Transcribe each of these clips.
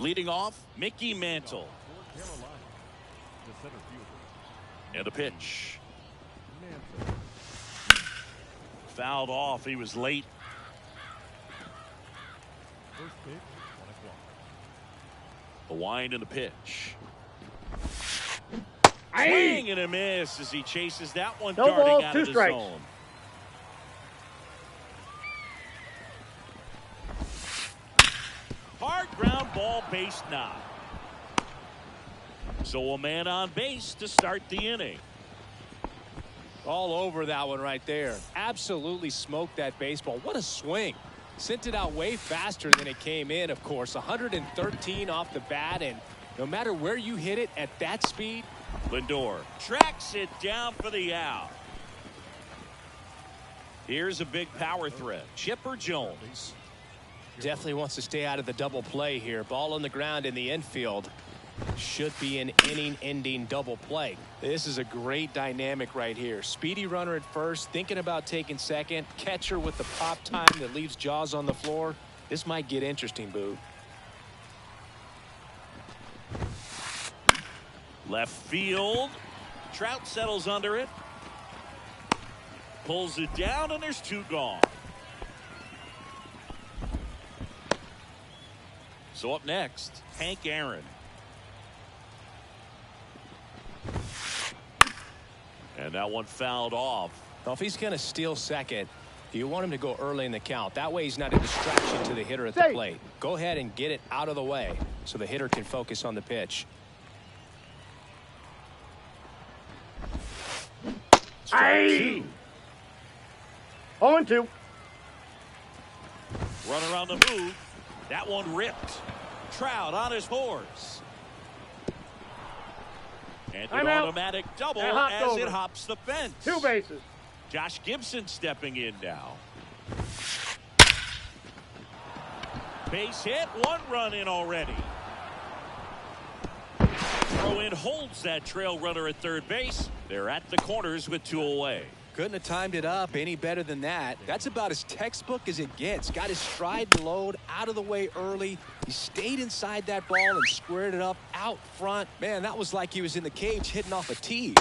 Leading off, Mickey Mantle. And a pitch. Fouled off. He was late. The wind and the pitch. Swing and a miss as he chases that one darting out of the zone. Hard ground ball, base knock. So a man on base to start the inning. All over that one right there. Absolutely smoked that baseball. What a swing. Sent it out way faster than it came in, of course. 113 off the bat, and no matter where you hit it at that speed. Lindor tracks it down for the out. Here's a big power threat. Chipper Jones. Definitely wants to stay out of the double play here. Ball on the ground in the infield. Should be an inning-ending double play. This is a great dynamic right here. Speedy runner at first, thinking about taking second. Catcher with the pop time that leaves Jaws on the floor. This might get interesting, Boo. Left field. Trout settles under it. Pulls it down, and there's two gone. So up next, Hank Aaron. And that one fouled off. Well, if he's going to steal second, you want him to go early in the count. That way he's not a distraction to the hitter at the plate. Go ahead and get it out of the way so the hitter can focus on the pitch. Strike 0-2. Runner on the move. That one ripped. Trout on his horse. And an automatic double as it hops the fence. 2 bases. Josh Gibson stepping in now. Base hit. 1 run in already. Throw in holds that trail runner at third base. They're at the corners with 2 away. Couldn't have timed it up any better than that. That's about as textbook as it gets. Got his stride and load out of the way early. He stayed inside that ball and squared it up out front. Man, that was like he was in the cage hitting off a tee.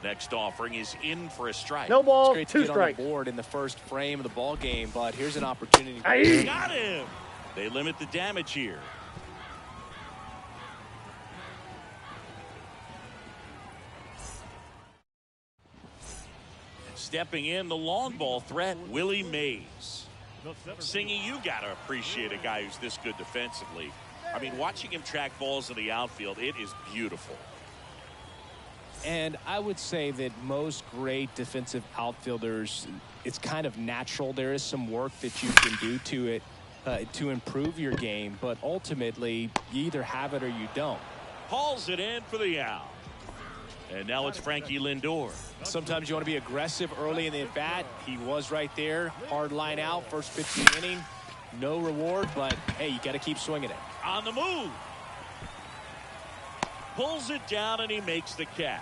Next offering is in for a strike. No ball, it's great 2 to get strikes. on the board in the first frame of the ball game, but here's an opportunity. Got him. They limit the damage here. Stepping in, the long ball threat, Willie Mays. Singy, you got to appreciate a guy who's this good defensively. I mean, watching him track balls in the outfield, it is beautiful. And I would say that most great defensive outfielders, it's kind of natural. There is some work that you can do to it to improve your game, but ultimately, you either have it or you don't. Hauls it in for the out. And now it's Frankie Lindor. Sometimes you want to be aggressive early in the at-bat. He was right there. Hard line out. First pitch of the inning. No reward, but, hey, you got to keep swinging it. On the move. Pulls it down, and he makes the catch.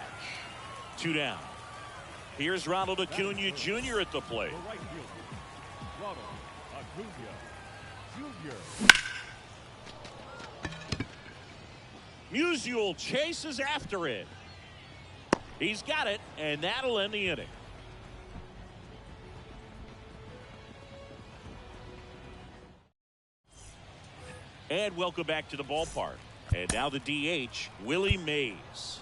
2 down. Here's Ronald Acuna Jr. at the plate. Musial chases after it. He's got it, and that'll end the inning. And welcome back to the ballpark. And now the DH, Willie Mays.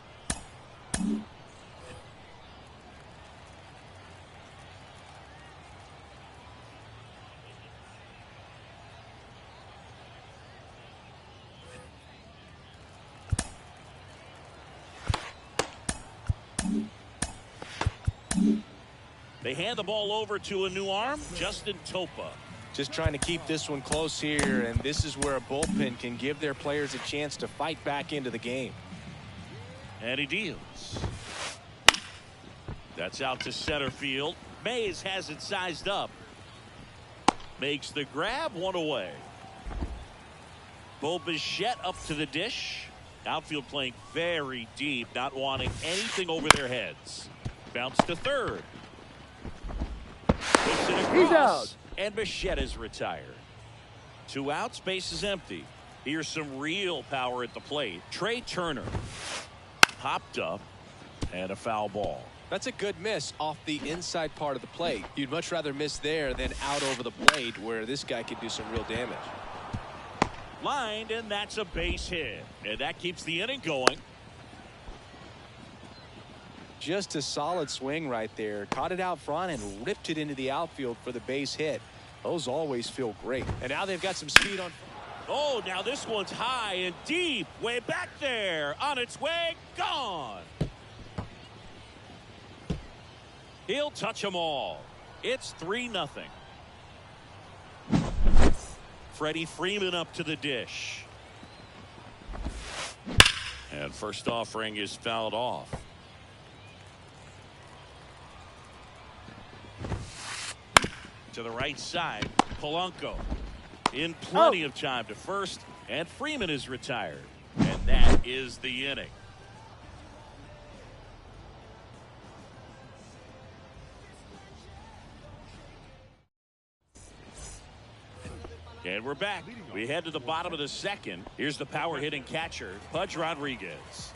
They hand the ball over to a new arm, Justin Topa. Just trying to keep this one close here, and this is where a bullpen can give their players a chance to fight back into the game. And he deals. That's out to center field. Mays has it sized up. Makes the grab, 1 away. Bo Bichette up to the dish. Outfield playing very deep, not wanting anything over their heads. Bounce to third. Puts it across, He's out. and Bichette is retired. 2 outs, base is empty. Here's some real power at the plate. Trey Turner popped up, and a foul ball. That's a good miss off the inside part of the plate. You'd much rather miss there than out over the plate, where this guy could do some real damage. Lined, and that's a base hit. And that keeps the inning going. Just a solid swing right there. Caught it out front and ripped it into the outfield for the base hit. Those always feel great. And now they've got some speed on. Oh, now this one's high and deep. Way back there. On its way. Gone. He'll touch them all. It's 3-0. Freddie Freeman up to the dish. And first offering is fouled off. To the right side, Polanco in plenty of time to first, and Freeman is retired. And that is the inning. And we're back. We head to the bottom of the second. Here's the power hitting catcher, Pudge Rodriguez.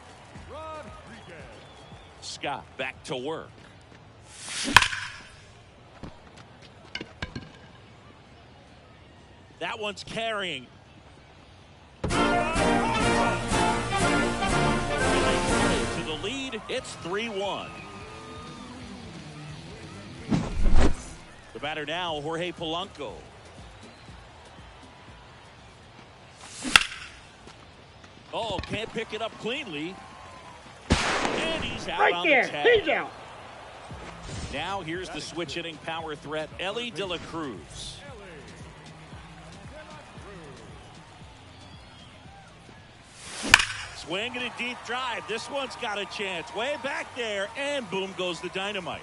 Scott back to work. That one's carrying. To the lead, it's 3-1. The batter now, Jorge Polanco. Oh, can't pick it up cleanly. And he's out on the tag. He's out. Now here's the switch hitting power threat, Elly De La Cruz. Swinging a deep drive. This one's got a chance. Way back there, and boom goes the dynamite.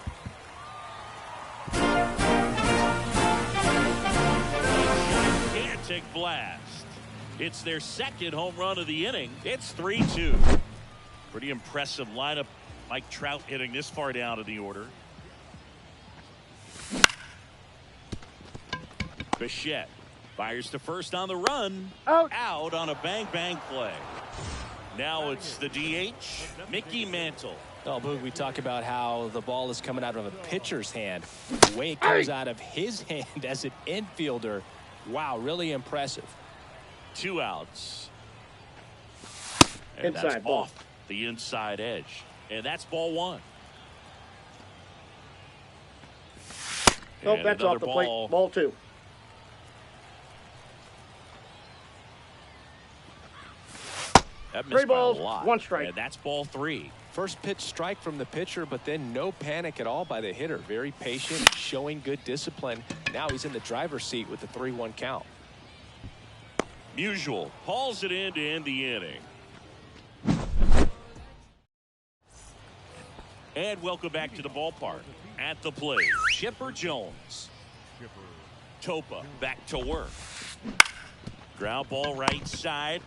Gigantic blast. It's their second home run of the inning. It's 3-2. Pretty impressive lineup. Mike Trout hitting this far down in the order. Bichette fires to first on the run. Out on a bang-bang play. Now it's the DH, Mickey Mantle. Oh, Boog, we talk about how the ball is coming out of a pitcher's hand. The way it comes out of his hand as an infielder. Wow, really impressive. 2 outs. And Inside that's ball. off the inside edge. And that's ball 1. Nope, And that's off the plate. Ball 2. That 3 missed by a balls, lot. 1 strike. And that's ball 3. First pitch strike from the pitcher, but then no panic at all by the hitter. Very patient, showing good discipline. Now he's in the driver's seat with the 3-1 count. Musial hauls it in to end the inning. And welcome back to the ballpark. At the plate, Chipper Jones. Topa back to work. Ground ball right side.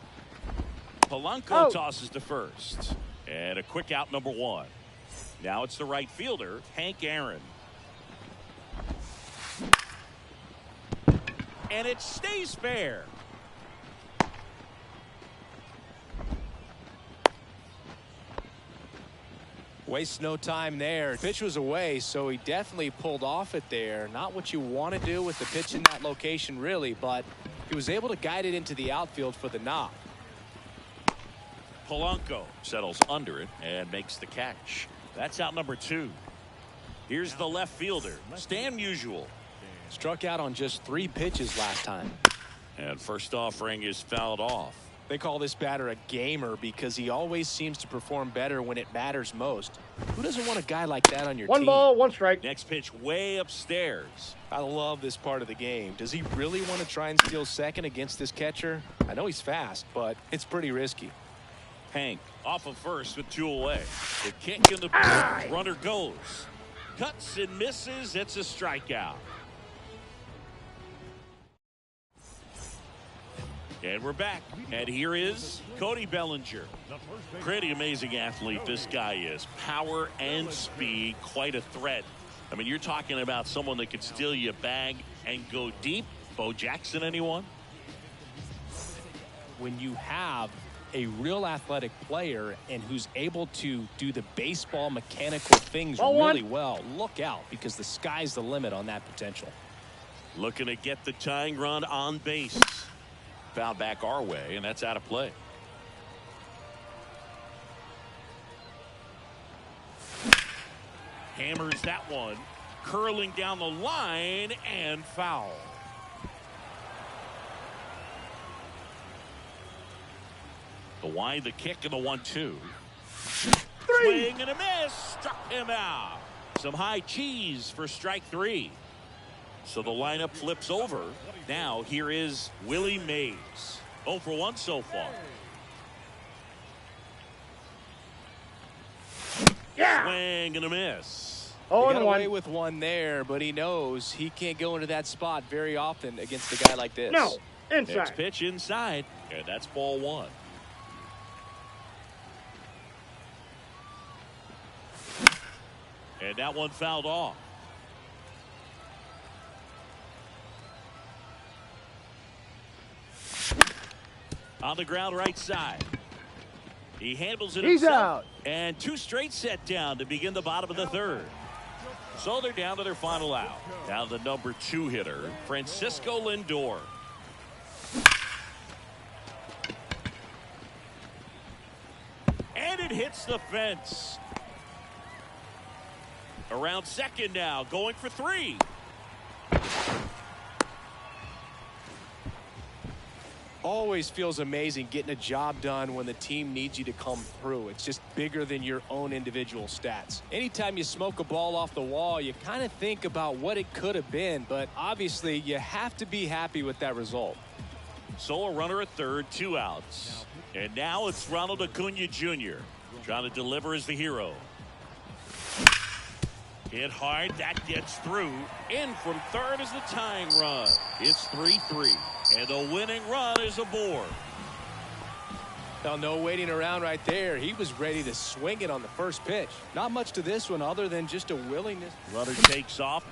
Polanco tosses to first. And a quick out, number 1. Now it's the right fielder, Hank Aaron. And it stays fair. Wastes no time there. Pitch was away, so he definitely pulled off it there. Not what you want to do with the pitch in that location, really, but he was able to guide it into the outfield for the knock. Polanco settles under it and makes the catch. That's out number 2. Here's the left fielder, Stan Musial. Struck out on just 3 pitches last time. And first offering is fouled off. They call this batter a gamer because he always seems to perform better when it matters most. Who doesn't want a guy like that on your team? 1 ball, 1 strike. Next pitch way upstairs. I love this part of the game. Does he really want to try and steal second against this catcher? I know he's fast, but it's pretty risky. Hank off of first with 2 away. The kick in the runner goes. Cuts and misses. It's a strikeout. And we're back. And here is Cody Bellinger. Pretty amazing athlete this guy is. Power and speed. Quite a threat. I mean, you're talking about someone that could steal you a bag and go deep. Bo Jackson, anyone? when you have a real athletic player and who's able to do the baseball mechanical things really well, look out, because the sky's the limit on that potential. Looking to get the tying run on base. Foul back our way, and that's out of play. Hammers that one. Curling down the line and foul. The wind, the kick, and the 1-2. Swing and a miss. Struck him out. Some high cheese for strike 3. So the lineup flips over. Now here is Willie Mays. 0 for 1 so far. Yeah. Swing and a miss. Oh, he got away with one there, but he knows he can't go into that spot very often against a guy like this. No, inside. Next pitch inside, and that's ball 1. And that one fouled off. On the ground right side. He handles it He's himself. out. And 2 straight set down to begin the bottom of the 3rd. So they're down to their final out. Down to the number 2 hitter, Francisco Lindor. And it hits the fence. Around second now, going for 3. Always feels amazing getting a job done when the team needs you to come through. It's just bigger than your own individual stats. Anytime you smoke a ball off the wall, you kind of think about what it could have been, but obviously you have to be happy with that result. So a runner at 3rd, 2 outs. And now it's Ronald Acuna Jr. trying to deliver as the hero. Hit hard, that gets through. In from 3rd is the tying run. It's 3-3, and the winning run is aboard. Well, no waiting around right there. He was ready to swing it on the first pitch. Not much to this one other than just a willingness. Runner takes off.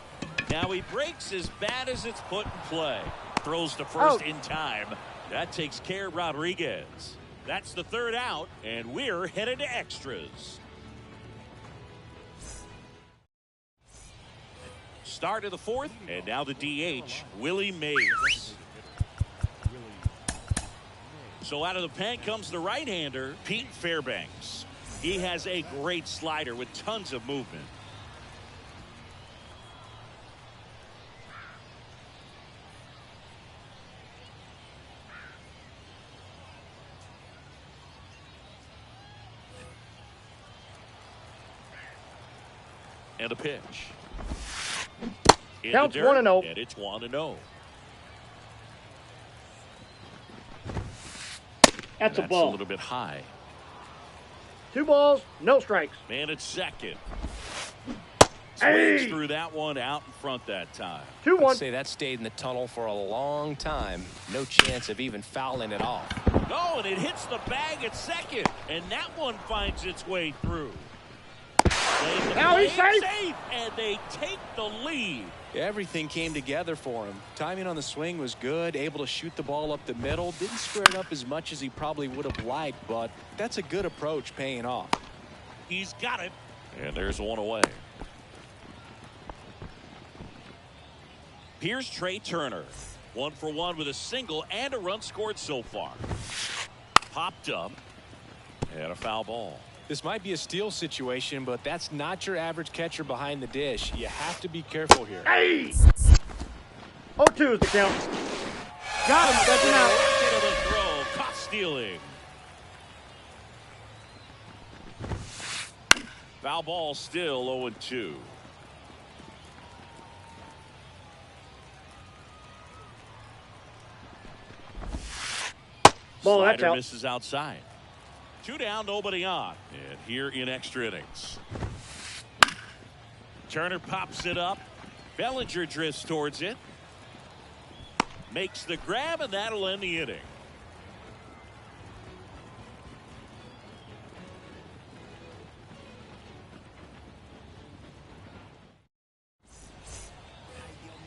Now he breaks as bad as it's put in play. Throws to first in time. That takes care of Rodriguez. That's the 3rd out, and we're headed to extras. Start of the 4th, and now the DH, Willie Mays. So out of the pen comes the right-hander, Pete Fairbanks. He has a great slider with tons of movement. And a pitch. Counts 1-0. And it's 1-0. That's a ball. A little bit high. 2 balls, no strikes. Man at second. Hey. Swings through that one out in front that time. 2-1. I'd say that stayed in the tunnel for a long time. No chance of even fouling it off. No, and it hits the bag at second. And that one finds its way through. Now he's safe. And they take the lead. Everything came together for him. Timing on the swing was good, able to shoot the ball up the middle. Didn't square it up as much as he probably would have liked, but that's a good approach paying off. He's got it. And there's one away. Here's Trey Turner. 1 for 1 with a single and a run scored so far. Popped up. And a foul ball. This might be a steal situation, but that's not your average catcher behind the dish. You have to be careful here. Hey! 0-2 is the count. Got him, stepping out. Into the throw, caught stealing. Foul ball still 0-2. Ball, that's Slider out. misses outside. 2 down, nobody on. And here in extra innings. Turner pops it up. Bellinger drifts towards it. Makes the grab, and that'll end the inning.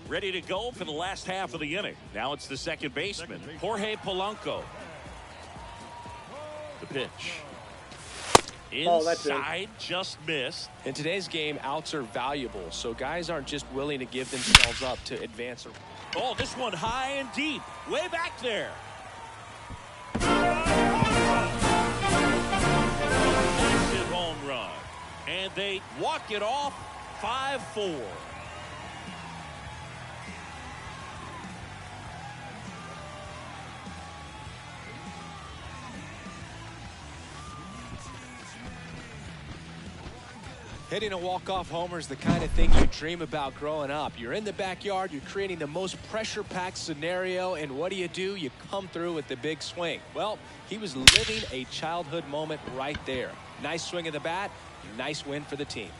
Ready to go for the last half of the inning. Now it's the second baseman, Jorge Polanco. pitch. Oh, that's it. Inside, just missed. In today's game, outs are valuable, so guys aren't just willing to give themselves up to advance. Oh, this one high and deep, way back there. Massive home run. And they walk it off 5-4. Hitting a walk-off homer is the kind of thing you dream about growing up. You're in the backyard, you're creating the most pressure-packed scenario, and what do? You come through with the big swing. Well, he was living a childhood moment right there. Nice swing of the bat, nice win for the team.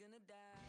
Gonna die.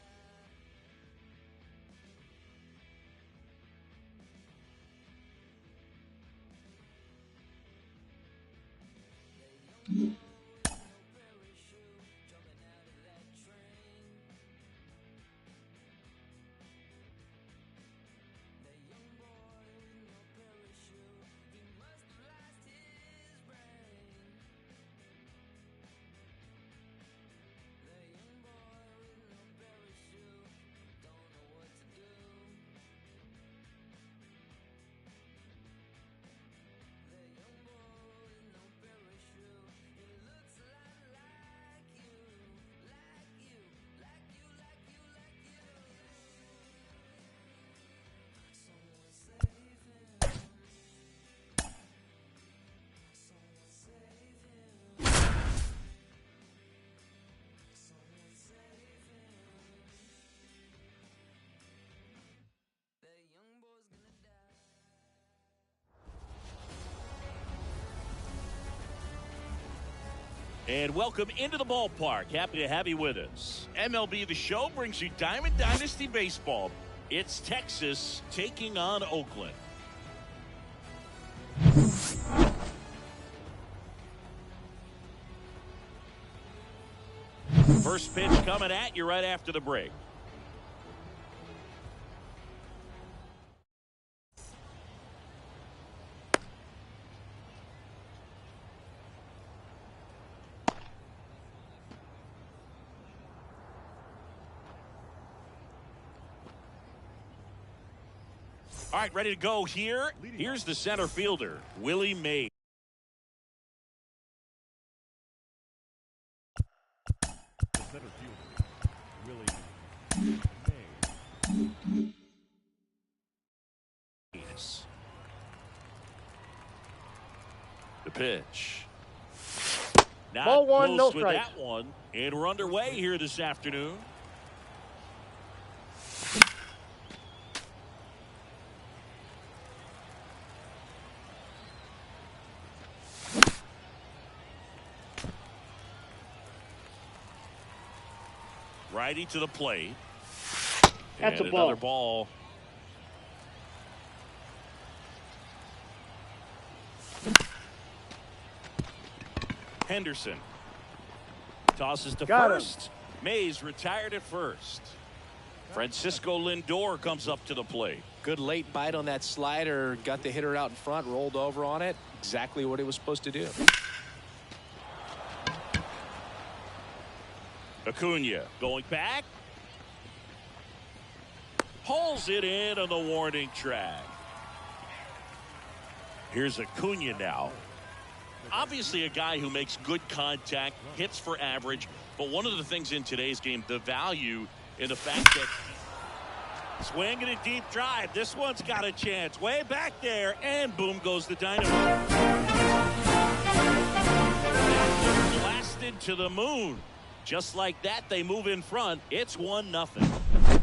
And welcome into the ballpark. Happy to have you with us. MLB The Show brings you Diamond Dynasty Baseball. It's Texas taking on Oakland. First pitch coming at you right after the break. All right, ready to go here. Here's the center fielder, Willie Mays. The center fielder, Willie Mays. The pitch. Not Ball one, close no with strikes. that one. And we're underway here this afternoon. Righty to the plate. That's and a ball. another ball. Henderson tosses to Got him. first. Mays retired at first. Francisco Lindor comes up to the plate. Good late bite on that slider. Got the hitter out in front, rolled over on it. Exactly what he was supposed to do. Acuna going back. Pulls it in on the warning track. Here's Acuna now. Obviously a guy who makes good contact, hits for average, but one of the things in today's game, the value in the fact that swinging a deep drive. This one's got a chance. Way back there, and boom goes the dynamite. Blasted to the moon. Just like that, they move in front. It's 1-0.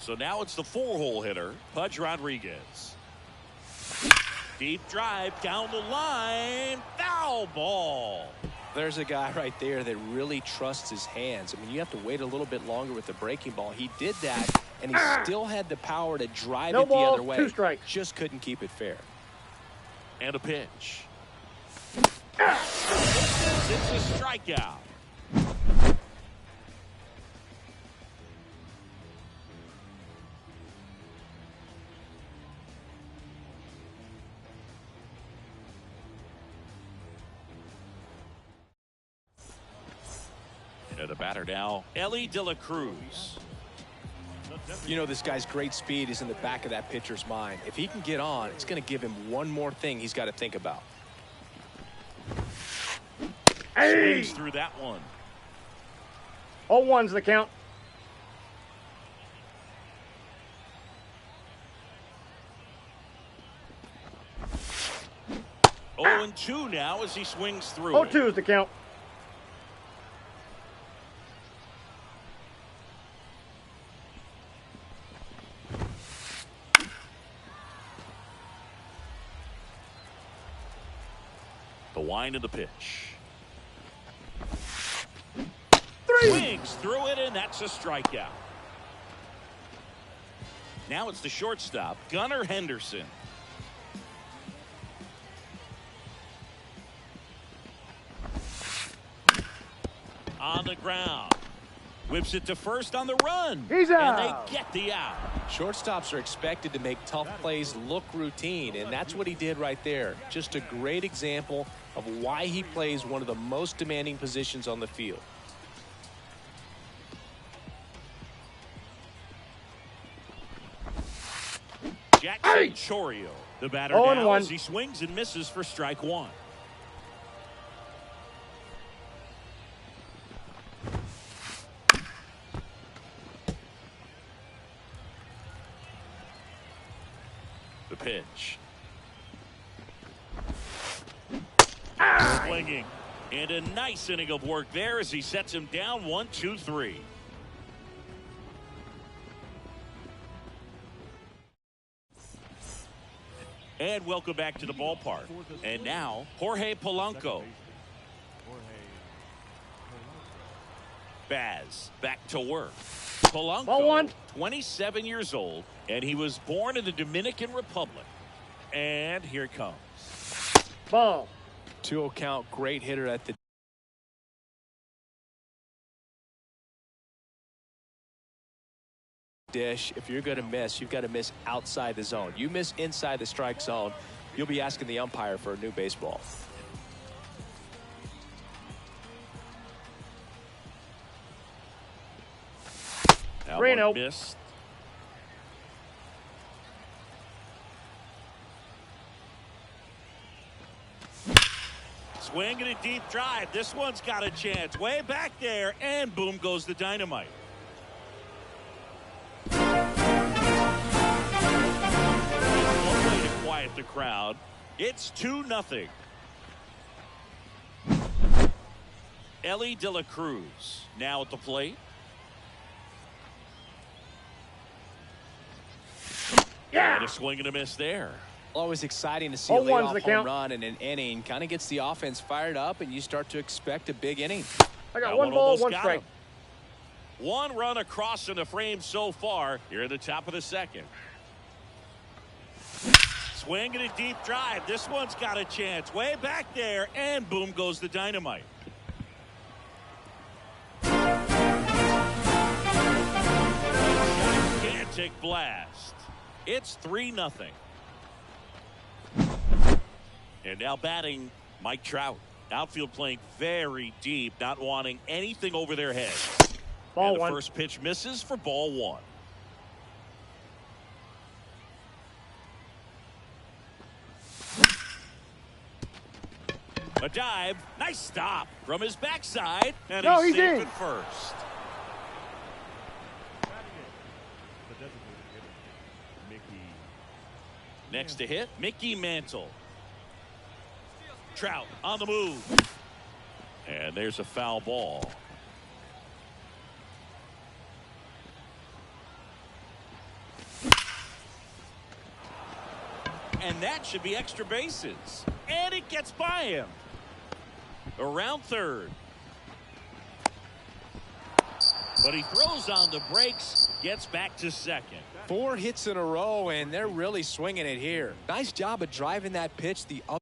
So now it's the 4-hole hitter, Pudge Rodriguez. Deep drive down the line. Foul ball. There's a guy right there that really trusts his hands. I mean, you have to wait a little bit longer with the breaking ball. He did that, and he still had the power to drive it the other way. 2 strikes. Just couldn't keep it fair. And a pitch. It's a strikeout. The batter now, Ellie De La Cruz. You know, this guy's great speed is in the back of that pitcher's mind. If he can get on, it's going to give him one more thing he's got to think about. Hey! Swings through that one. 0-1's the count. Oh, and 2 now as he swings through. 0-2's the count. The wind of the pitch. 3. Swings through it, and that's a strikeout. Now it's the shortstop, Gunnar Henderson. On the ground. Whips it to first on the run. He's out. And they get the out. Shortstops are expected to make tough plays look routine, and that's what he did right there. Just a great example of why he plays one of the most demanding positions on the field. Jackson Chourio, the batter now as he swings and misses for strike 1. The pitch. Swinging. And a nice inning of work there as he sets him down 1-2-3. And welcome back to the ballpark. And now, Jorge Polanco. Baz back to work. Polanco, 27 years old, and he was born in the Dominican Republic. And here it comes. Ball. 2-0 count, great hitter at the dish. If you're going to miss, you've got to miss outside the zone. You miss inside the strike zone, you'll be asking the umpire for a new baseball. Reno missed. Swing and a deep drive. This one's got a chance. Way back there, and boom goes the dynamite. One way to quiet the crowd. It's 2-0. Ellie De La Cruz now at the plate. Yeah. And a swing and a miss there. Always exciting to see a 0-1's leadoff home run in an inning. Kind of gets the offense fired up, and you start to expect a big inning. I got 1 ball, 1 strike. 1 run across in the frame so far here at the top of the second. Swing and a deep drive. This one's got a chance. Way back there, and boom goes the dynamite. Gigantic blast. It's 3-0. And now batting Mike Trout. Outfield playing very deep, not wanting anything over their head. Ball And the one. first pitch misses for ball one. A dive. Nice stop from his backside. And No, he's he's safe in. at first. Batting it. The designated hitter, Mickey. Next to hit, Mickey Mantle. Trout on the move. And there's a foul ball. And that should be extra bases. And it gets by him. Around third. But he throws on the brakes, gets back to second. 4 hits in a row, and they're really swinging it here. Nice job of driving that pitch the other.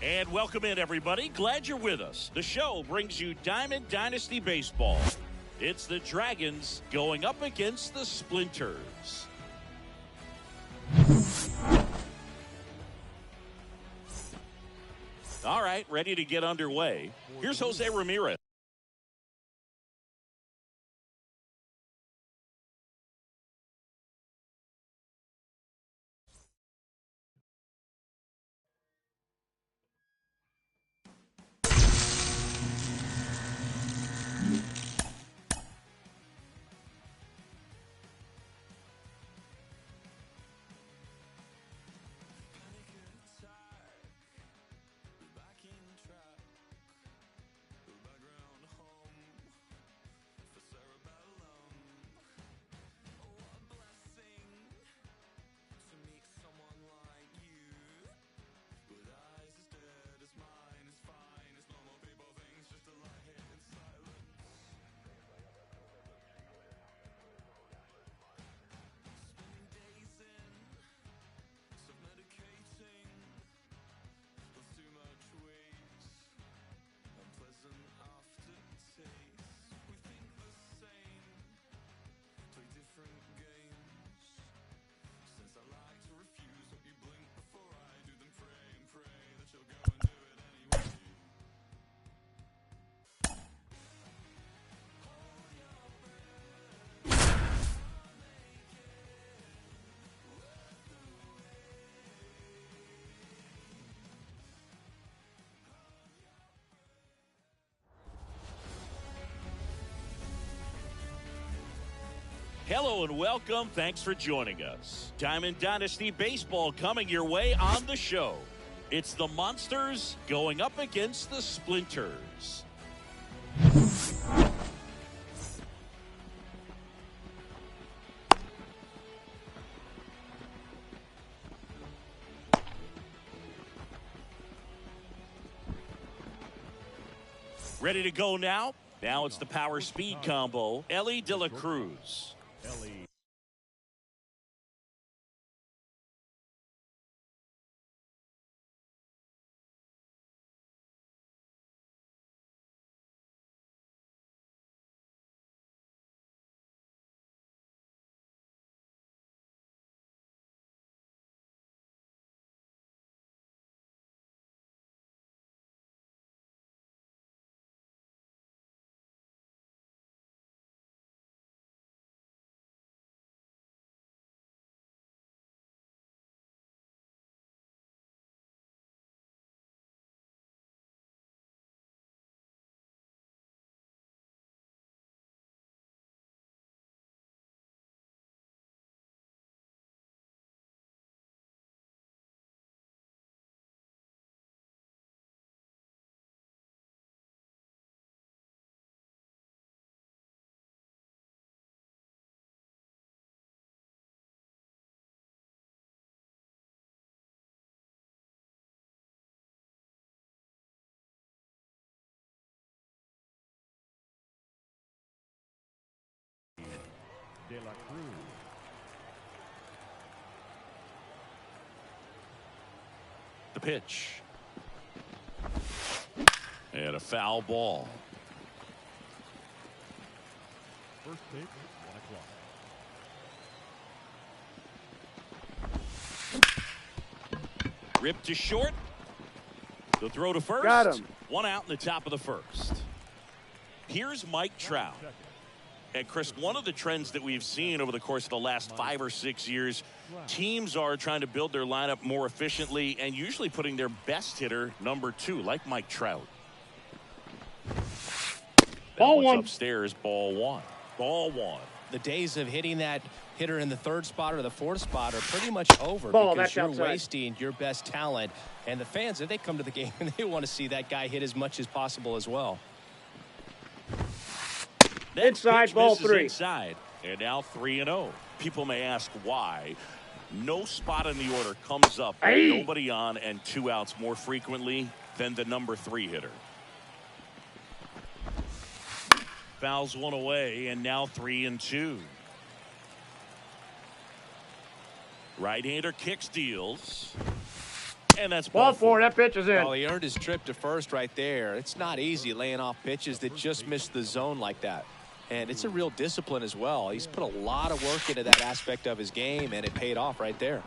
And welcome in, everybody. Glad you're with us. The show brings you Diamond Dynasty Baseball. It's the Dragons going up against the Splinters. All right, ready to get underway. Here's Jose Ramirez. Hello and welcome. Thanks for joining us. Diamond Dynasty Baseball coming your way on the show. It's the Monsters going up against the Splinters. Ready to go now? Now it's the power speed combo. Ellie De La Cruz. Ellie. De La Cruz. The pitch. And a foul ball. First pitch, 1 o'clock. Ripped to short. The throw to first. Got him. One out in the top of the first. Here's Mike Trout. And Chris, one of the trends that we've seen over the course of the last 5 or 6 years, teams are trying to build their lineup more efficiently and usually putting their best hitter number 2, like Mike Trout. Ball one. Upstairs, ball one. Ball one. The days of hitting that hitter in the 3rd spot or the 4th spot are pretty much over Ball, because that's you're outside. wasting your best talent. And the fans, if they come to the game, they want to see that guy hit as much as possible as well. That Inside, pitch ball misses 3. Inside, and now 3-0. People may ask why. No spot in the order comes up with Hey. nobody on and 2 outs more frequently than the number 3 hitter. Fouls one away, and now 3-2. Right-hander kicks, deals. And that's Ball four. 4. That pitch is in. Well, he earned his trip to first right there. It's not easy laying off pitches that just miss the zone like that. And it's a real discipline as well. He's put a lot of work into that aspect of his game, and it paid off right there.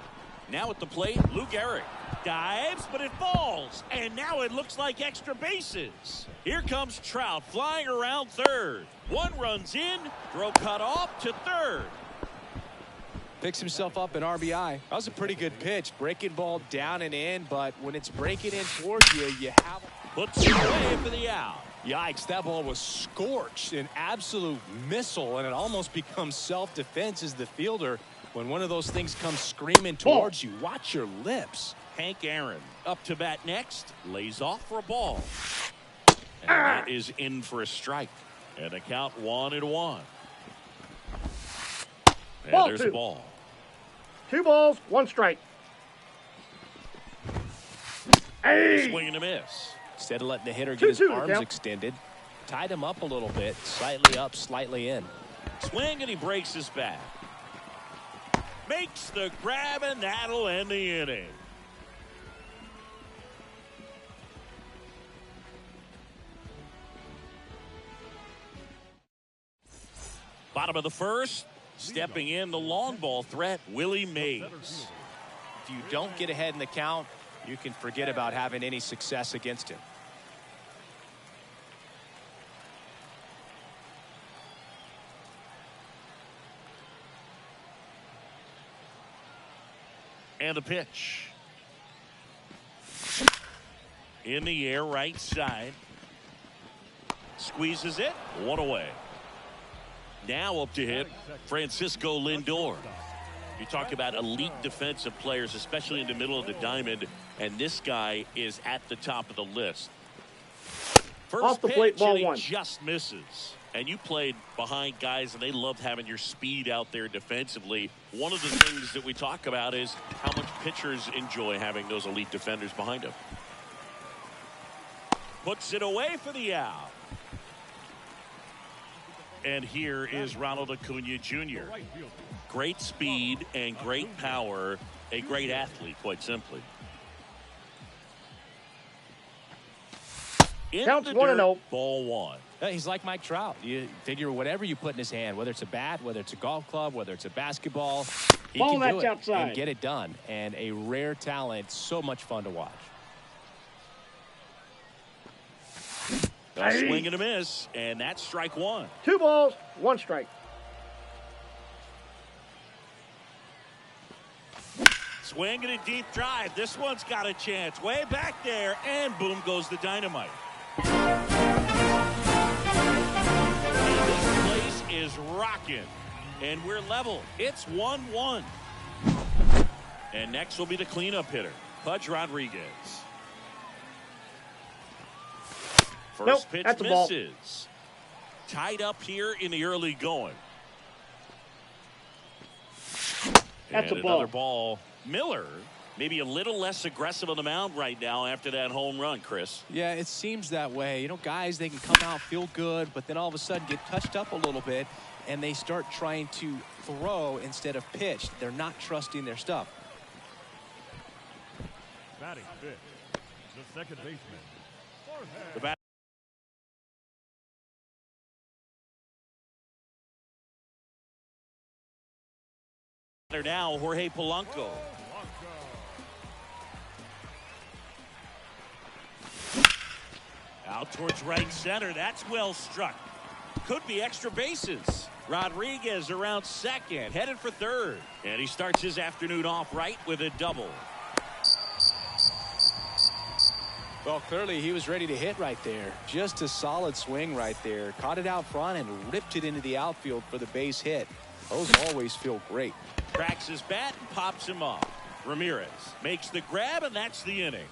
Now at the plate, Lou Gehrig dives, but it falls. And now it looks like extra bases. Here comes Trout flying around third. One runs in, throw cut off to third. Picks himself up an RBI. That was a pretty good pitch. Breaking ball down and in, but when it's breaking in towards you, you have... Puts it away for the out. Yikes, that ball was scorched, an absolute missile, and it almost becomes self-defense as the fielder. When one of those things comes screaming towards you, watch your lips. Hank Aaron up to bat next, lays off for a ball. And that is in for a strike. And a count 1-1. And Ball there's 2. a ball. 2 balls, 1 strike. Hey. Swing and a miss. Instead of letting the hitter get his 2-2 arms count. extended, tied him up a little bit, slightly up, slightly in. Swing and he breaks his back. Makes the grab, and that'll end the inning. Bottom of the first, stepping in the long ball threat, Willie Mays. If you don't get ahead in the count, you can forget about having any success against him. And a pitch. In the air, right side. Squeezes it. One away. Now up to hit, Francisco Lindor. You talk about elite defensive players, especially in the middle of the diamond, and this guy is at the top of the list. First Off the plate, ball pitch, and one. he just misses. And you played behind guys, and they loved having your speed out there defensively. One of the things that we talk about is how much pitchers enjoy having those elite defenders behind them. Puts it away for the out. And here is Ronald Acuna Jr. Great speed and great power. A great athlete, quite simply. Counts 1-0. Ball one. He's like Mike Trout. You figure whatever you put in his hand, whether it's a bat, whether it's a golf club, whether it's a basketball, he Ball can do that's it outside. and get it done. And a rare talent, so much fun to watch. A swing and a miss, and that's strike one. 2 balls, 1 strike. Swing and a deep drive. This one's got a chance. Way back there, and boom goes the dynamite. And this place is rocking, and we're level. It's 1-1. And next will be the cleanup hitter, Pudge Rodriguez. First pitch that's a ball. misses. Tied up here in the early going. That's and a ball. another ball. Miller, maybe a little less aggressive on the mound right now after that home run, Chris. Yeah, it seems that way. You know, guys, they can come out, feel good, but then all of a sudden get touched up a little bit, and they start trying to throw instead of pitch. They're not trusting their stuff. Batting fifth, the second baseman. The bat now, Jorge Polanco. Out towards right center. That's well struck. Could be extra bases. Rodriguez around second, headed for third. And he starts his afternoon off right with a double. Well, clearly he was ready to hit right there. Just a solid swing right there. Caught it out front and ripped it into the outfield for the base hit. Those always feel great. Cracks his bat and pops him off. Ramirez makes the grab, and that's the inning.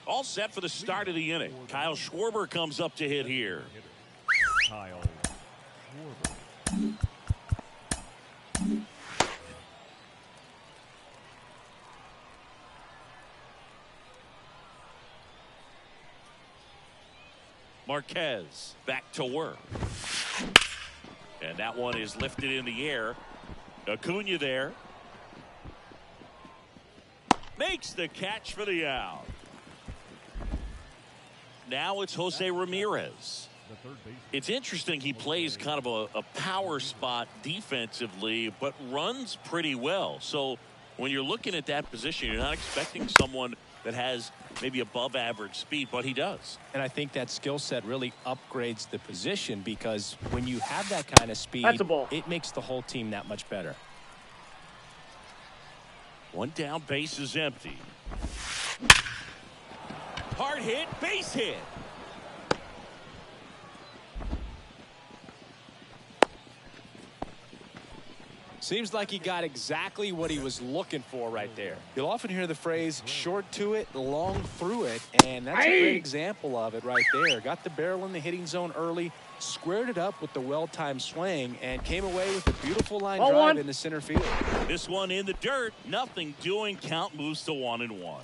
All set for the start of the inning. Kyle Schwarber comes up to hit here. Kyle Schwarber. Marquez back to work. And that one is lifted in the air. Acuna there. Makes the catch for the out. Now it's Jose Ramirez. It's interesting, he plays kind of a power spot defensively, but runs pretty well. So when you're looking at that position, you're not expecting someone that has maybe above average speed, but he does. And I think that skill set really upgrades the position, because when you have that kind of speed, That's a ball. it makes the whole team that much better. One down, base is empty. Hard hit, base hit. Seems like he got exactly what he was looking for right there. You'll often hear the phrase short to it, long through it, and that's a great example of it right there. Got the barrel in the hitting zone early, squared it up with the well-timed swing, and came away with a beautiful line Ball drive one. into center field. This one in the dirt, nothing doing. Count moves to 1-1.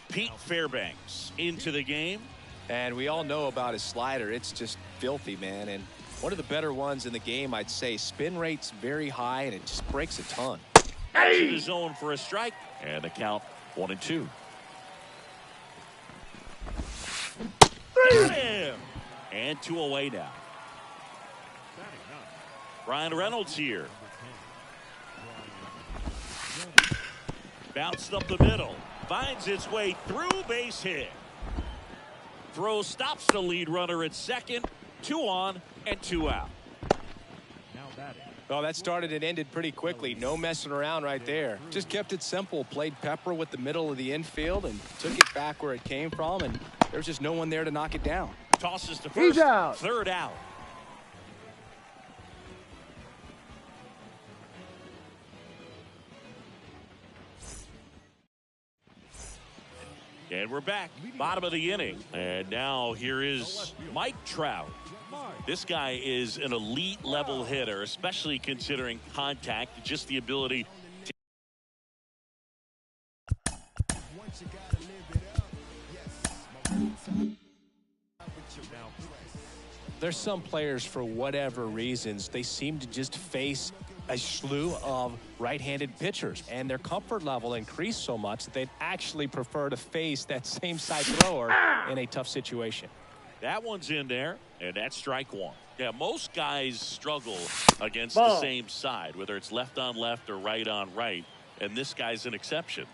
Pete Fairbanks into the game. And we all know about his slider. It's just filthy, man. And one of the better ones in the game, I'd say. Spin rate's very high, and it just breaks a ton. To the zone for a strike, and the count 1-2. Got him! And 2 away now. Ryan Reynolds here. Bounced up the middle. Finds its way through, base hit. Throw stops the lead runner at second. 2 on and 2 out. Now batting. Well, that started and ended pretty quickly. No messing around right there. Just kept it simple. Played pepper with the middle of the infield and took it back where it came from. And there's just no one there to knock it down. Tosses to first. He's out. 3rd out. And we're back. Bottom of the inning. And now here is Mike Trout. This guy is an elite level hitter, especially considering contact, just the ability to. There's some players, for whatever reasons, they seem to just face a slew of right-handed pitchers, and their comfort level increased so much that they'd actually prefer to face that same side thrower in a tough situation. That one's in there, and that's strike 1. Yeah, most guys struggle against Ball. the same side, whether it's left on left or right on right, and this guy's an exception.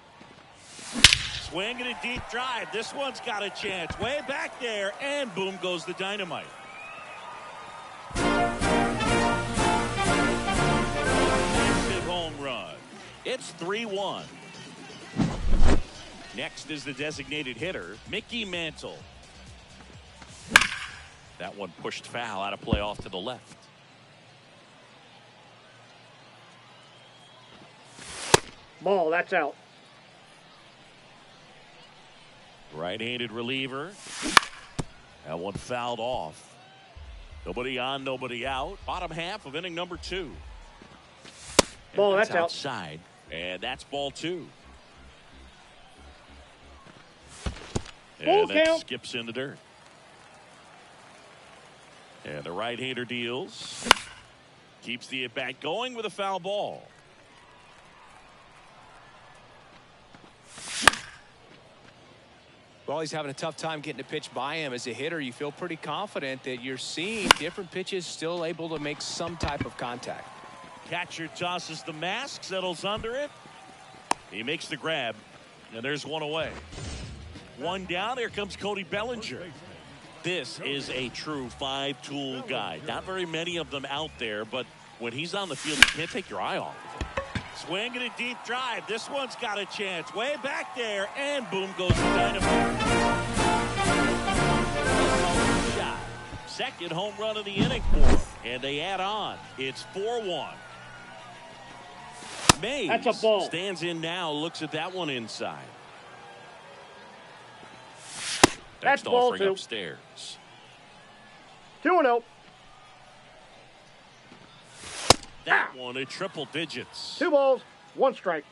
Swing and a deep drive. This one's got a chance. Way back there, and boom goes the dynamite. Home run. It's 3-1. Next is the designated hitter, Mickey Mantle. That one pushed foul, out of play off to the left. Ball, that's out. Right-handed reliever. That one fouled off. Nobody on, nobody out. Bottom half of inning number 2. Ball, that's out. Outside, and that's ball 2. And that count. skips in the dirt. And the right-hander deals. Keeps the at-bat going with a foul ball. Well, he's having a tough time getting a pitch by him. As a hitter, you feel pretty confident that you're seeing different pitches still able to make some type of contact. Catcher tosses the mask, settles under it. He makes the grab, and there's one away. One down. Here comes Cody Bellinger. This is a true 5-tool guy. Not very many of them out there, but when he's on the field, you can't take your eye off of him. Swing and a deep drive. This one's got a chance. Way back there, and boom goes the dynamite. Shot. Second home run of the inning for him, and they add on. It's 4-1. Mays That's a ball. stands in now, looks at that one inside. That's Next ball offering 2. upstairs. 2-0. That one at triple digits. 2 balls, 1 strike.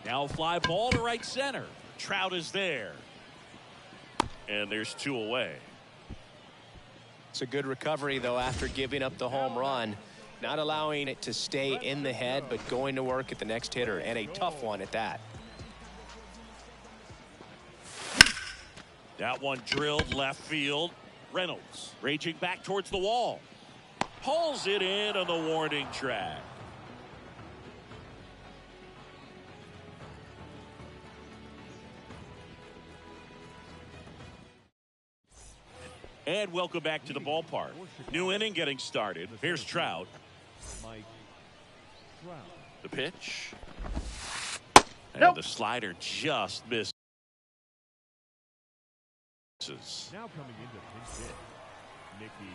Now fly ball to right center. Trout is there. And there's 2 away. It's a good recovery, though, after giving up the home run. Not allowing it to stay in the head, but going to work at the next hitter, and a tough one at that. That one drilled left field. Reynolds raging back towards the wall. Pulls it in on the warning track. And welcome back to the ballpark. New inning getting started. Here's Trout. Mike Trout. The pitch. And Nope. the slider just misses. Now coming into pinch hit, Mickey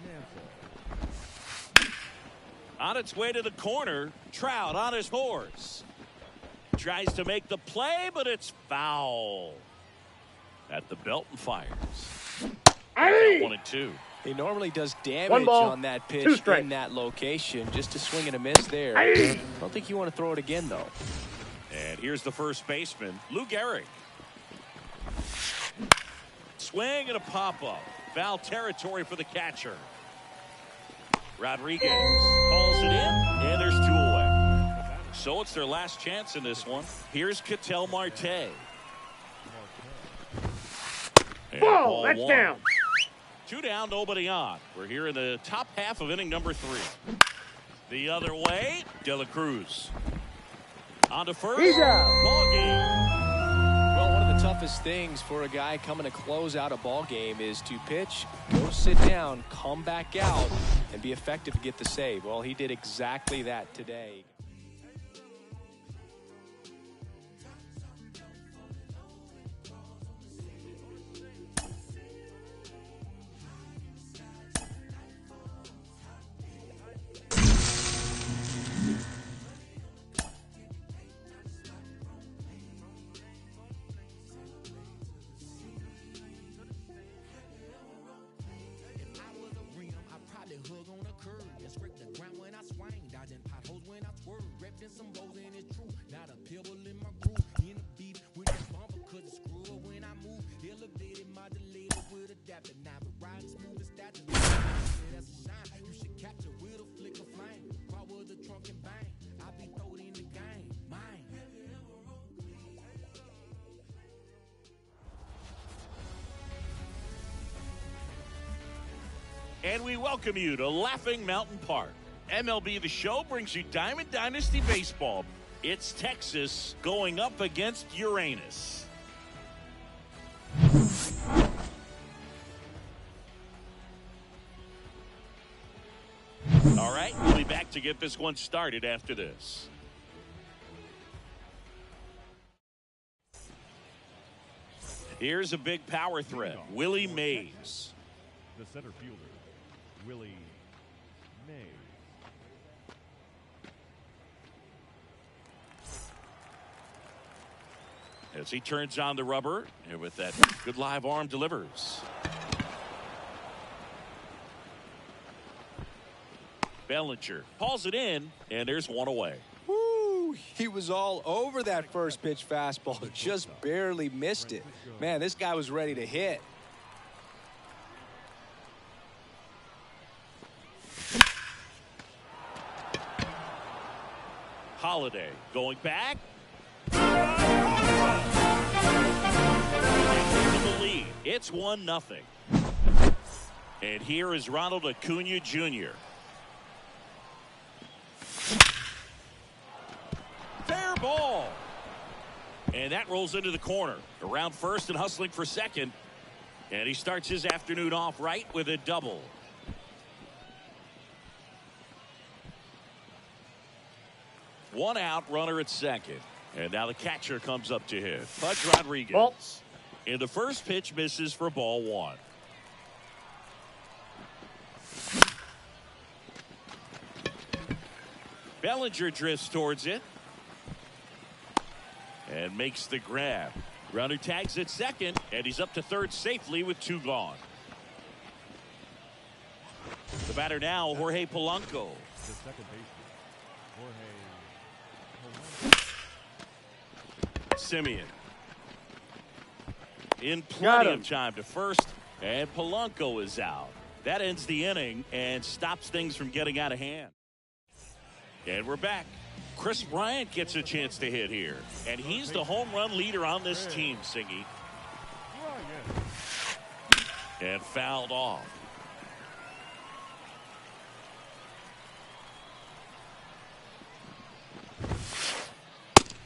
Mantle. On its way to the corner, Trout on his horse. Tries to make the play, but it's foul. At the belt and fires. Hey! 1-2. He normally does 1 damage ball, on that 2 pitch strikes. in that location. Just a swing and a miss there. Hey! I don't think you want to throw it again, though. And here's the first baseman, Lou Gehrig. Swing and a pop-up. Foul territory for the catcher. Rodriguez calls it in, and there's 2 away. So it's their last chance in this one. Here's Ketel Marte. And Ball, that's 1. down. 2 down, nobody on. We're here in the top half of inning number 3. The other way, De La Cruz. On to first. He's out. Ball game. Well, one of the toughest things for a guy coming to close out a ball game is to pitch, go sit down, come back out, and be effective to get the save. Well, he did exactly that today. And we welcome you to Laughing Mountain Park. MLB The Show brings you Diamond Dynasty Baseball. It's Texas going up against Uranus. All right, we'll be back to get this one started after this. Here's a big power threat, Willie Mays. The center fielder, Willie Mays. As he turns on the rubber, and with that good live arm delivers. Bellinger hauls it in, and there's one away. Woo! He was all over that first pitch fastball, just barely missed it. Man, this guy was ready to hit. Holiday going back. The lead. It's 1-0. And here is Ronald Acuna Jr. Fair ball. And that rolls into the corner. Around first and hustling for second. And he starts his afternoon off right with a double. One out, runner at second. And now the catcher comes up to hit. Pudge Rodriguez. Ball. And the first pitch misses for ball one. Bellinger drifts towards it. And makes the grab. Runner tags at second. And he's up to third safely with two gone. The batter now, Jorge Polanco. The second baseman, Jorge. Simeon in plenty of time to first, and Polanco is out. That ends the inning and stops things from getting out of hand. And we're back. Chris Bryant gets a chance to hit here, and he's the home run leader on this team, Singy. And fouled off.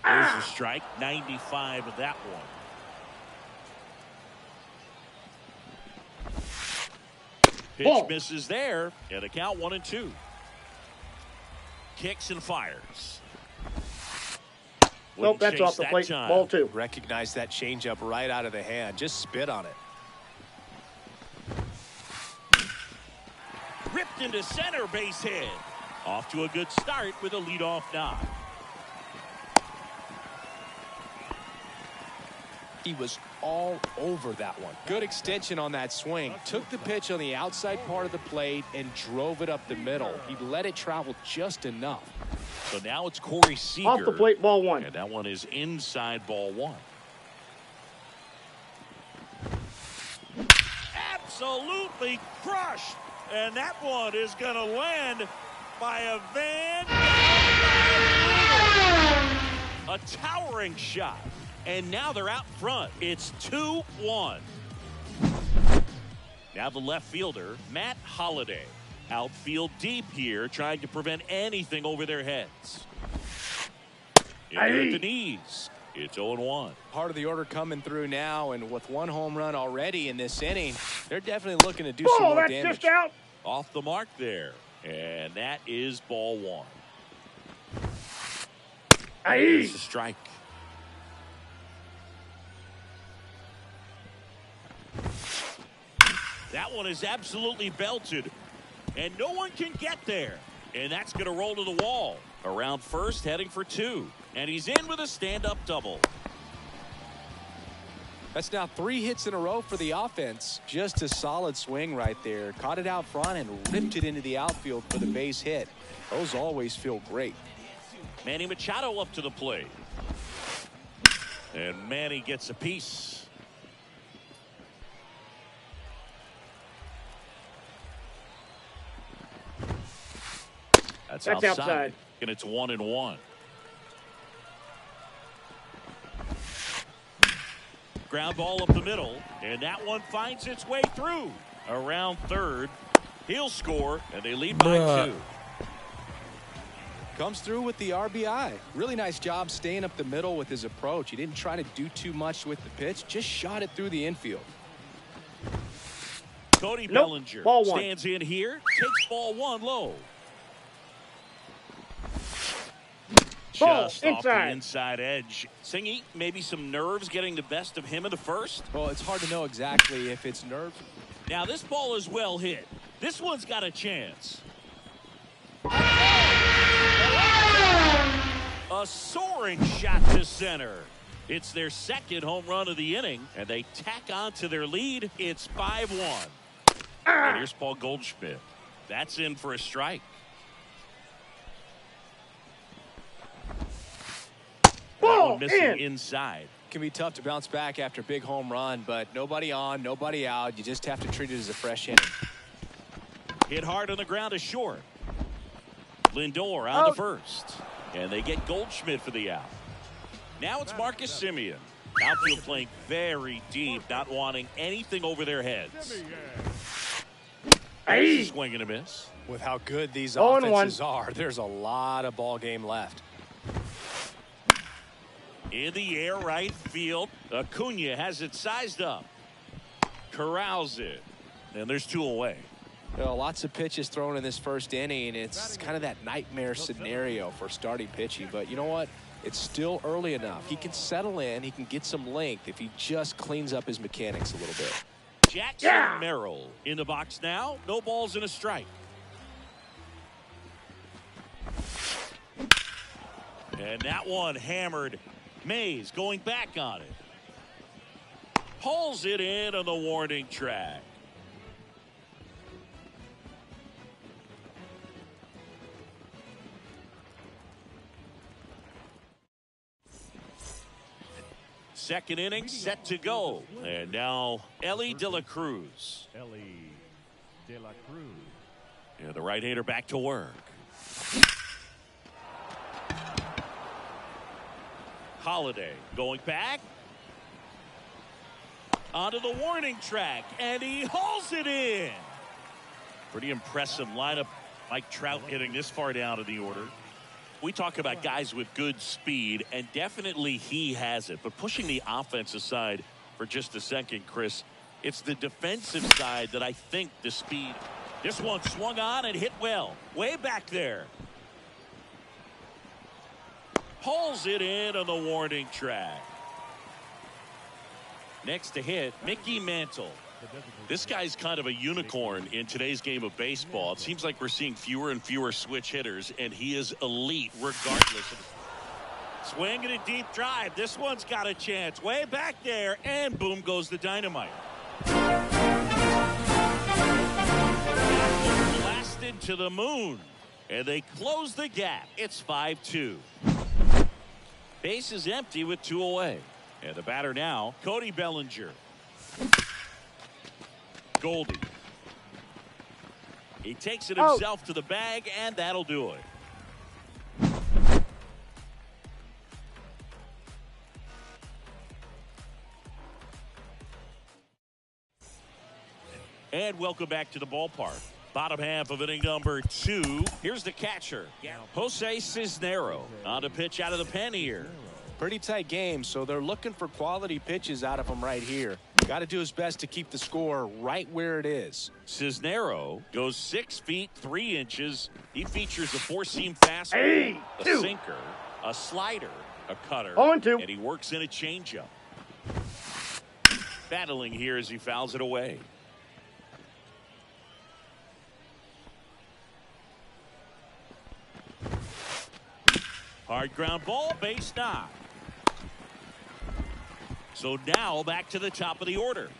There's a strike, 95 of that one. Pitch Ball. misses there, and a count 1-2. Kicks and fires. Nope, that's off the plate. Ball two. Recognize that changeup right out of the hand. Just spit on it. Ripped into center, base hit. Off to a good start with a leadoff knock. He was all over that one. Good extension on that swing. Took the pitch on the outside part of the plate and drove it up the middle. He let it travel just enough. So now it's Corey Seager. Off the plate, ball one. And that one is inside ball one. Absolutely crushed. And that one is going to land by a Van. A towering shot. And now they're out front. It's 2-1. Now the left fielder, Matt Holliday. Outfield deep here, trying to prevent anything over their heads. At the knees. It's 0-1. Part of the order coming through now, and with 1 home run already in this inning, they're definitely looking to do some more that's damage. just out. Off the mark there. And that is ball 1. It's a strike. That one is absolutely belted. And no one can get there. And that's going to roll to the wall. Around first, heading for 2. And he's in with a stand-up double. That's now 3 hits in a row for the offense. Just a solid swing right there. Caught it out front and ripped it into the outfield for the base hit. Those always feel great. Manny Machado up to the plate. And Manny gets a piece. That's outside. And it's 1-1. Ground ball up the middle, and that one finds its way through. Around third, he'll score, and they lead by 2. Comes through with the RBI. Really nice job staying up the middle with his approach. He didn't try to do too much with the pitch, just shot it through the infield. Cody Bellinger stands in here, takes ball 1 low. Just off the inside edge. Singy, maybe some nerves getting the best of him in the first? Well, it's hard to know exactly if it's nerves. Now, this ball is well hit. This one's got a chance. A soaring shot to center. It's their 2nd home run of the inning, and they tack on to their lead. It's 5-1. And here's Paul Goldschmidt. That's in for a strike. Ball missing inside. Can be tough to bounce back after a big home run, but nobody on, nobody out. You just have to treat it as a fresh inning. Hit hard on the ground to short. Lindor on the first. And they get Goldschmidt for the out. Now it's Marcus Semien. Outfield playing very deep, not wanting anything over their heads. Hey. Swing and a miss. With how good these offenses are, there's a lot of ball game left. In the air right field. Acuna has it sized up. Corrals it. And there's 2 away. Lots of pitches thrown in this first inning. It's kind of that nightmare scenario for starting pitching. But you know what? It's still early enough. He can settle in. He can get some length if he just cleans up his mechanics a little bit. Jackson Merrill in the box now. No balls and a strike. And that one hammered. Mays going back on it. Pulls it in on the warning track. Second inning set to go. And now Ellie De La Cruz. Yeah, the right-hander back to work. Holiday going back onto the warning track, and he hauls it in. Pretty impressive lineup. Mike Trout hitting this far down in the order. We talk about guys with good speed, and definitely he has it. But pushing the offense aside for just a second, Chris, it's the defensive side that I think the speed. This one swung on and hit well. Way back there. Pulls it in on the warning track. Next to hit, Mickey Mantle. This guy's kind of a unicorn in today's game of baseball. It seems like we're seeing fewer and fewer switch hitters, and he is elite regardless. Swing and a deep drive. This one's got a chance. Way back there, and boom goes the dynamite. Blasted to the moon, and they close the gap. It's 5-2. Base is empty with 2 away. And the batter now, Cody Bellinger. Goldie. He takes it himself to the bag, and that'll do it. And welcome back to the ballpark. Bottom half of inning number 2. Here's the catcher, Jose Cisnero, on the pitch out of the pen here. Pretty tight game, so they're looking for quality pitches out of him right here. Got to do his best to keep the score right where it is. Cisnero goes 6 feet 3 inches. He features a 4-seam fastball, a sinker, a slider, a cutter, and he works in a changeup. Battling here as he fouls it away. Hard ground ball, base knock. So now back to the top of the order.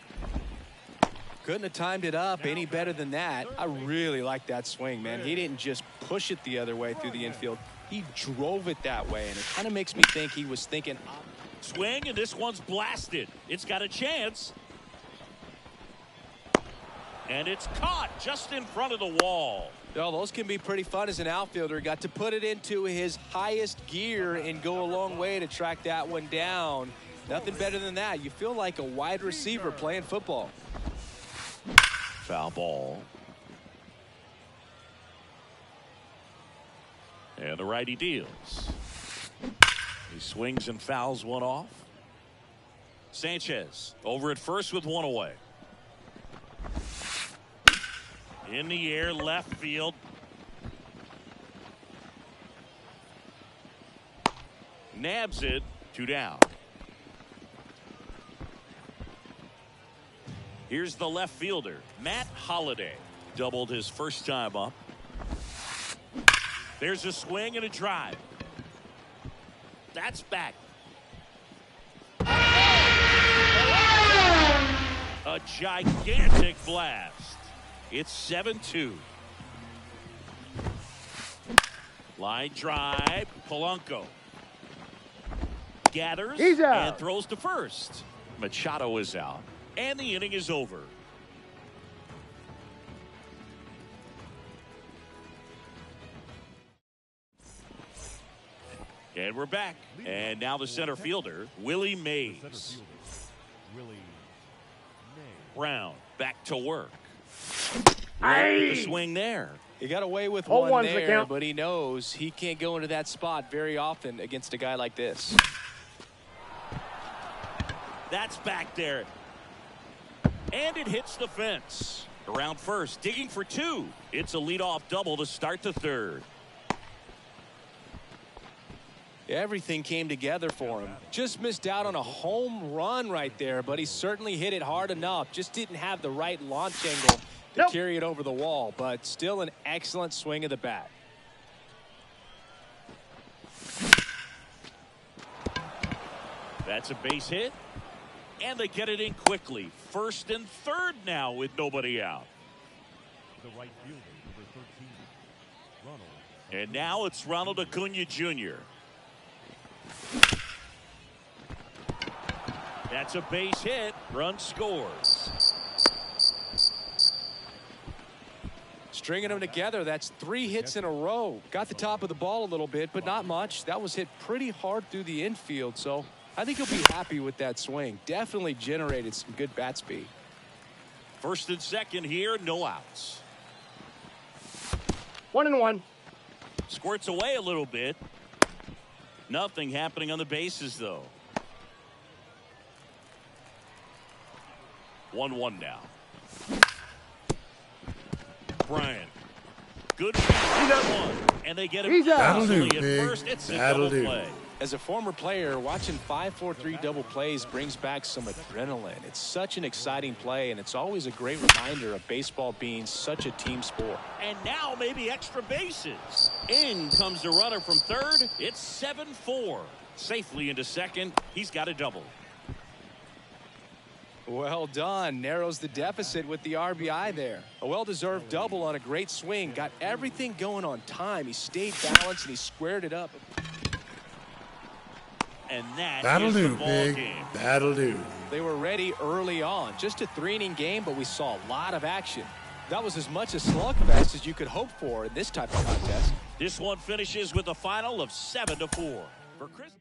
Couldn't have timed it up any better than that. I really like that swing, man. He didn't just push it the other way through the infield. He drove it that way, and it kind of makes me think he was thinking. Swing, and this one's blasted. It's got a chance. And it's caught just in front of the wall. Oh, those can be pretty fun as an outfielder. Got to put it into his highest gear and go a long way to track that one down. Nothing better than that. You feel like a wide receiver playing football. Foul ball. And the righty deals. He swings and fouls one off. Sanchez over at first with one away. In the air, left field. Nabs it, 2 down. Here's the left fielder, Matt Holliday. Doubled his first time up. There's a swing and a drive. That's back. A gigantic blast. It's 7-2. Line drive, Polanco. Gathers and throws to first. Machado is out, and the inning is over. And we're back. And now the center fielder, Willie Mays. Brown back to work. The swing there. He got away with one there, but he knows he can't go into that spot very often against a guy like this. That's back there. And it hits the fence. Around first, digging for 2. It's a leadoff double to start the third. Everything came together for him. Just missed out on a home run right there, but he certainly hit it hard enough. Just didn't have the right launch angle to carry it over the wall, but still an excellent swing of the bat. That's a base hit, and they get it in quickly. First and third now with nobody out. The right fielder, number 13, Ronald. And now it's Ronald Acuna Jr. That's a base hit. Run scores. Stringing them together, that's 3 hits in a row. Got the top of the ball a little bit, but not much. That was hit pretty hard through the infield, so I think he'll be happy with that swing. Definitely generated some good bat speed. First and second here, no outs. 1-1. Squirts away a little bit. Nothing happening on the bases, though. 1-1 now. Bryant. Good one. And they get him easily at first. It's a double play. As a former player, watching 5-4-3 double plays brings back some adrenaline. It's such an exciting play, and it's always a great reminder of baseball being such a team sport. And now maybe extra bases. In comes the runner from third. It's 7-4. Safely into second. He's got a double. Well done. Narrows the deficit with the RBI there. A well-deserved double on a great swing. Got everything going on time. He stayed balanced, and he squared it up. And that'll do, Big. That'll do. They were ready early on. Just a 3-inning game, but we saw a lot of action. That was as much a slugfest as you could hope for in this type of contest. This one finishes with a final of 7-4. For Chris.